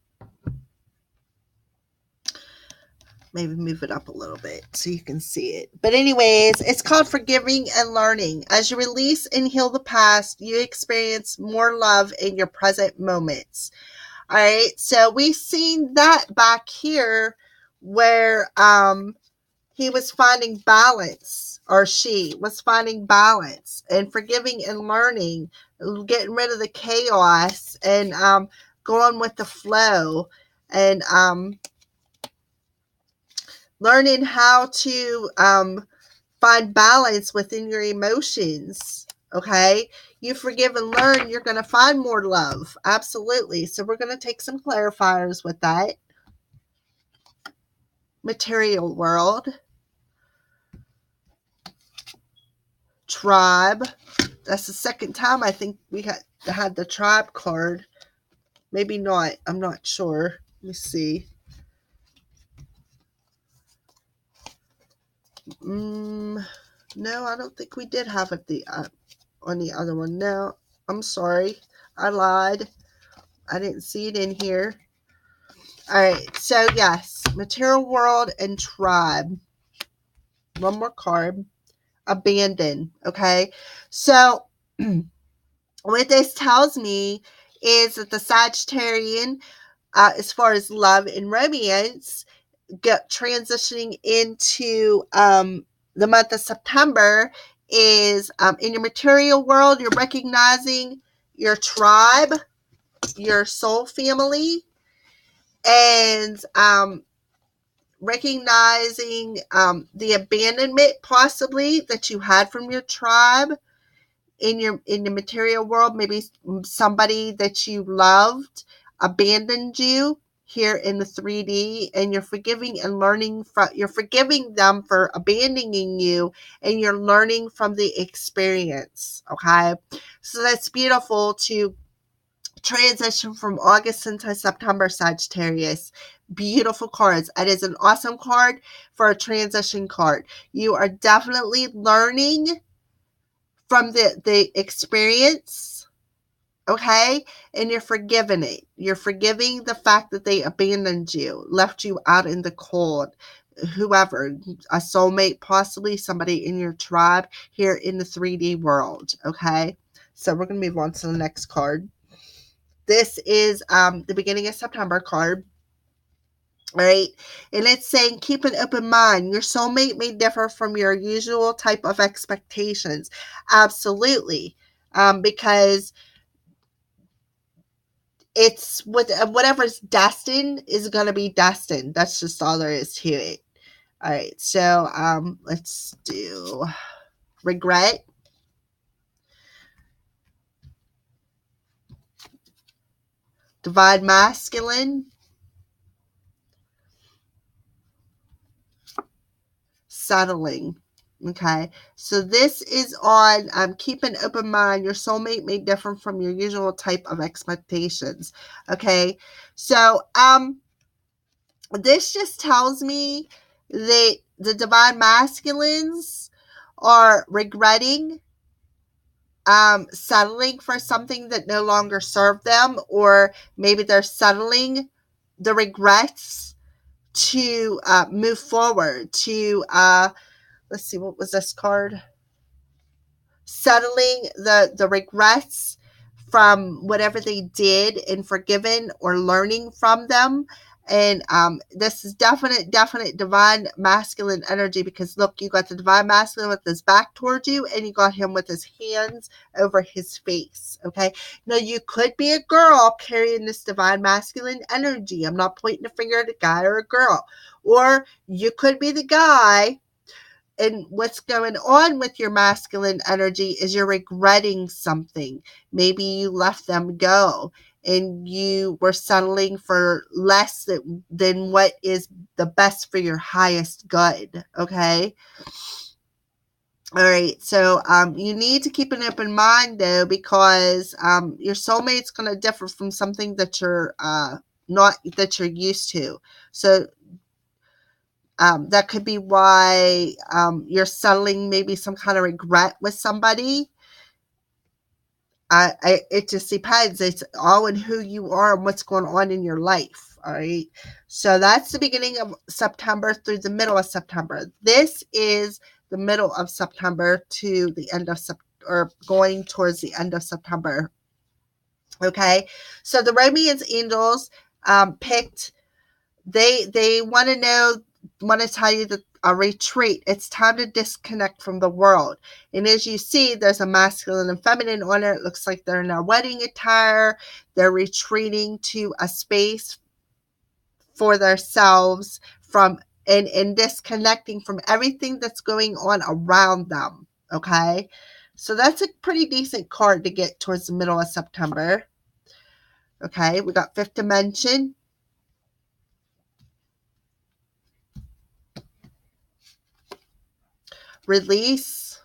Maybe move it up a little bit so you can see it. But anyways, it's called Forgiving and Learning. As you release and heal the past, you experience more love in your present moments. All right, so we've seen that back here where he was finding balance, or she was finding balance and forgiving and learning, getting rid of the chaos and going with the flow, and learning how to find balance within your emotions. Okay, you forgive and learn, you're going to find more love. Absolutely. So we're going to take some clarifiers with that. Material world. Tribe. That's the second time I think we had the tribe card. Maybe not. I'm not sure. Let me see. No, I don't think we did have it on the other one. No, I'm sorry. I lied. I didn't see it in here. All right. So, yes. Material world and tribe. One more card. Abandon. Okay. So, what this tells me is that the Sagittarian, as far as love and romance, transitioning into the month of September, is in your material world, you're recognizing your tribe, your soul family, and recognizing the abandonment possibly that you had from your tribe. In the material world, maybe somebody that you loved abandoned you here in the 3D, and you're forgiving and learning from, you're forgiving them for abandoning you, and you're learning from the experience. Okay, so that's beautiful to transition from August into September, Sagittarius. Beautiful cards. It is an awesome card for a transition card. You are definitely learning from the experience, okay? And you're forgiving it. You're forgiving the fact that they abandoned you, left you out in the cold. Whoever, a soulmate, possibly somebody in your tribe here in the 3D world, okay? So we're going to move on to the next card. This is the beginning of September card. Right? And it's saying, keep an open mind. Your soulmate may differ from your usual type of expectations. Absolutely. Because it's whatever's destined is going to be destined. That's just all there is to it. All right. So let's do regret. divine masculine, settling. Okay, so this is on keep an open mind. Your soulmate may differ from your usual type of expectations. Okay, so this just tells me that the divine masculines are regretting settling for something that no longer served them, or maybe they're settling the regrets to move forward, to let's see, what was this card? Settling the regrets from whatever they did and forgiven or learning from them. And this is definite divine masculine energy, because look, you got the divine masculine with his back towards you, and you got him with his hands over his face. Okay, now you could be a girl carrying this divine masculine energy. I'm not pointing a finger at a guy or a girl. Or you could be the guy, and what's going on with your masculine energy is you're regretting something. Maybe you let them go and you were settling for less than what is the best for your highest good. Okay. All right. So you need to keep an open mind, though, because your soulmate's going to differ from something that you're not, that you're used to. So that could be why you're settling maybe some kind of regret with somebody. It just depends. It's all in who you are and what's going on in your life. All right. So that's the beginning of September through the middle of September. This is the middle of September to the end of or going towards the end of September. Okay. So the Romance Angels picked, they want to tell you that a retreat. It's time to disconnect from the world. And as you see, there's a masculine and feminine on it. It looks like they're in their wedding attire. They're retreating to a space for themselves from and disconnecting from everything that's going on around them. Okay. So that's a pretty decent card to get towards the middle of September. Okay. We got Fifth Dimension, release,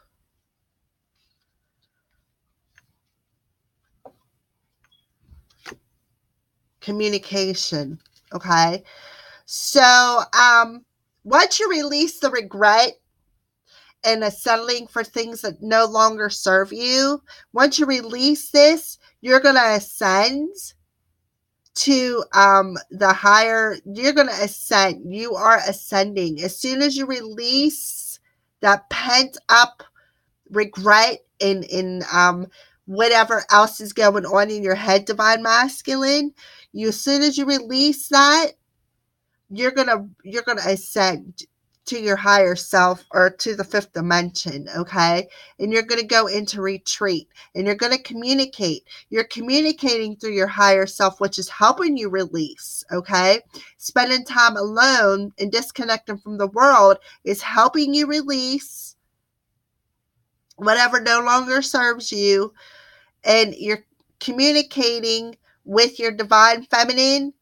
communication. Okay. So once you release the regret and the settling for things that no longer serve you, once you release this, you're going to ascend to the higher. You're going to ascend. You are ascending as soon as you release that pent up regret in whatever else is going on in your head, divine masculine. As soon as you release that, you're gonna ascend to your higher self, or to the fifth dimension. Okay. And you're gonna go into retreat, and you're gonna communicate. You're communicating through your higher self, which is helping you release. Okay. Spending time alone and disconnecting from the world is helping you release whatever no longer serves you. And you're communicating with your divine feminine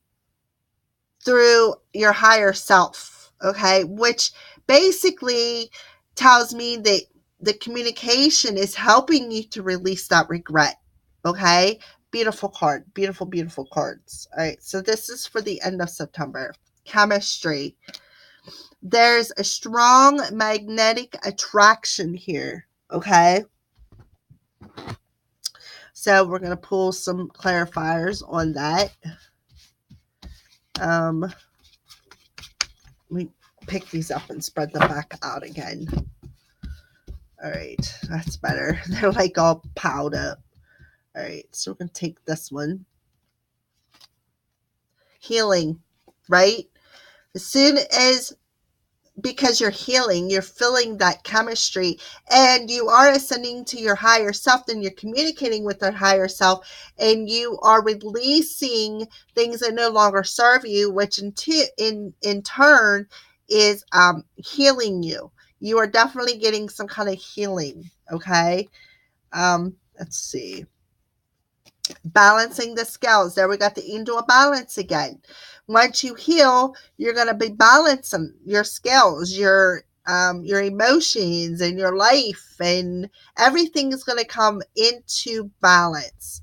through your higher self. Okay. Which basically tells me that the communication is helping you to release that regret. Okay. Beautiful card. Beautiful, beautiful cards. All right. So this is for the end of September. Chemistry. There's a strong magnetic attraction here. Okay. So we're going to pull some clarifiers on that. We pick these up and spread them back out again. All right, that's better. They're like all piled up. All right, so we're going to take this one. Healing, right? As soon as, because you're healing, you're feeling that chemistry, and you are ascending to your higher self, then you're communicating with that higher self, and you are releasing things that no longer serve you, which in turn is healing you. You are definitely getting some kind of healing. Okay. Let's see. Balancing the scales. There we got the angel of balance again. Once you heal, you're going to be balancing your scales, your emotions and your life, and everything is going to come into balance.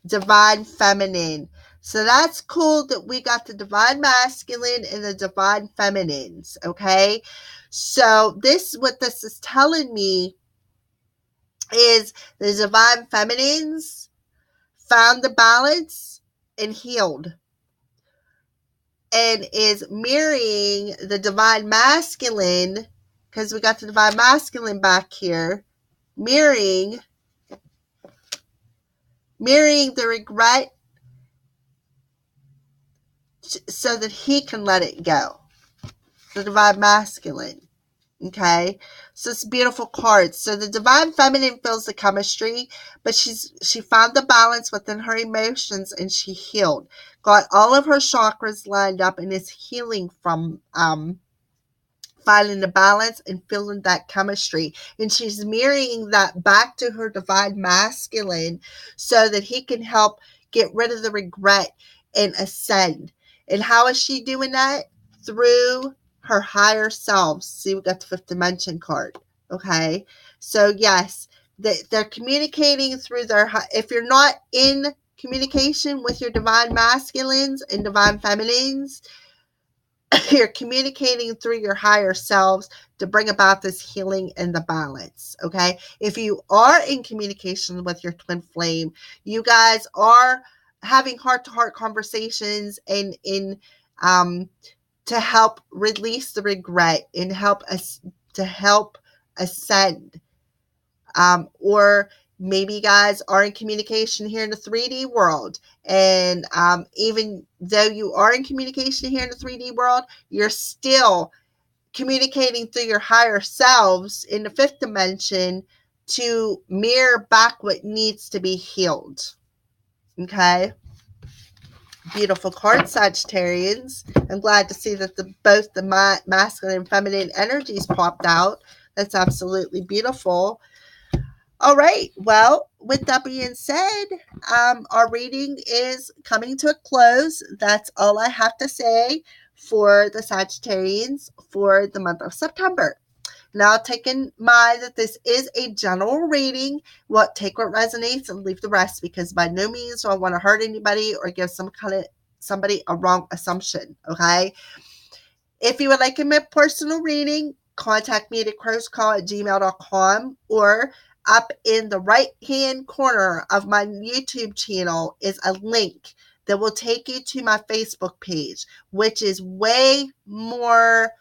Divine feminine. So that's cool that we got the divine masculine and the divine feminines, okay? So what this is telling me is the divine feminines found the balance and healed, and is mirroring the divine masculine, because we got the divine masculine back here, mirroring the regret so that he can let it go. The divine masculine. Okay, so it's a beautiful card. So the divine feminine feels the chemistry, but she found the balance within her emotions, and she healed, got all of her chakras lined up, and is healing from finding the balance and feeling that chemistry. And she's mirroring that back to her divine masculine so that he can help get rid of the regret and ascend. And how is she doing that? Through her higher self. See, we got the fifth dimension card. Okay. So yes, they're communicating through if you're not in communication with your divine masculines and divine feminines, you're communicating through your higher selves to bring about this healing and the balance. Okay. If you are in communication with your twin flame, you guys are having heart-to-heart conversations and to help release the regret and help us to help ascend. Or maybe you guys are in communication here in the 3D world, and even though you are in communication here in the 3D world, you're still communicating through your higher selves in the fifth dimension to mirror back what needs to be healed. Okay. Beautiful card, Sagittarians. I'm glad to see that both the masculine and feminine energies popped out. That's absolutely beautiful. All right. Well, with that being said, our reading is coming to a close. That's all I have to say for the Sagittarians for the month of September. Now, take in mind that this is a general reading. Take what resonates and leave the rest, because by no means do I want to hurt anybody or give somebody a wrong assumption. Okay. If you would like a personal reading, contact me at crosscall@gmail.com, or up in the right-hand corner of my YouTube channel is a link that will take you to my Facebook page, which is way more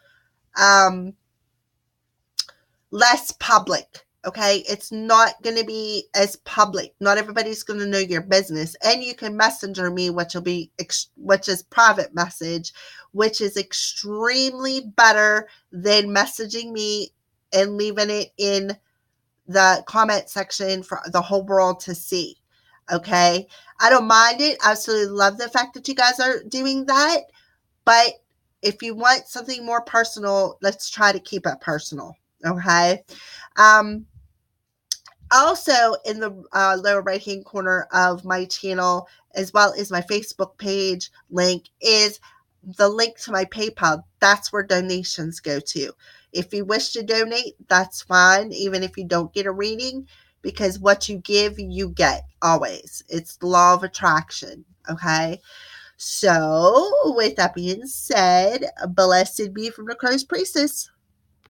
less public. Okay, it's not going to be as public. Not everybody's going to know your business, and you can messenger me, which is private message, which is extremely better than messaging me and leaving it in the comment section for the whole world to see. Okay, I don't mind it. I absolutely love the fact that you guys are doing that, but if you want something more personal, let's try to keep it personal. Okay. Also, in the lower right hand corner of my channel, as well as my Facebook page link, is the link to my PayPal. That's where donations go to. If you wish to donate, that's fine, even if you don't get a reading, because what you give, you get always. It's the law of attraction. Okay. So, with that being said, blessed be from the Crow's Priestess.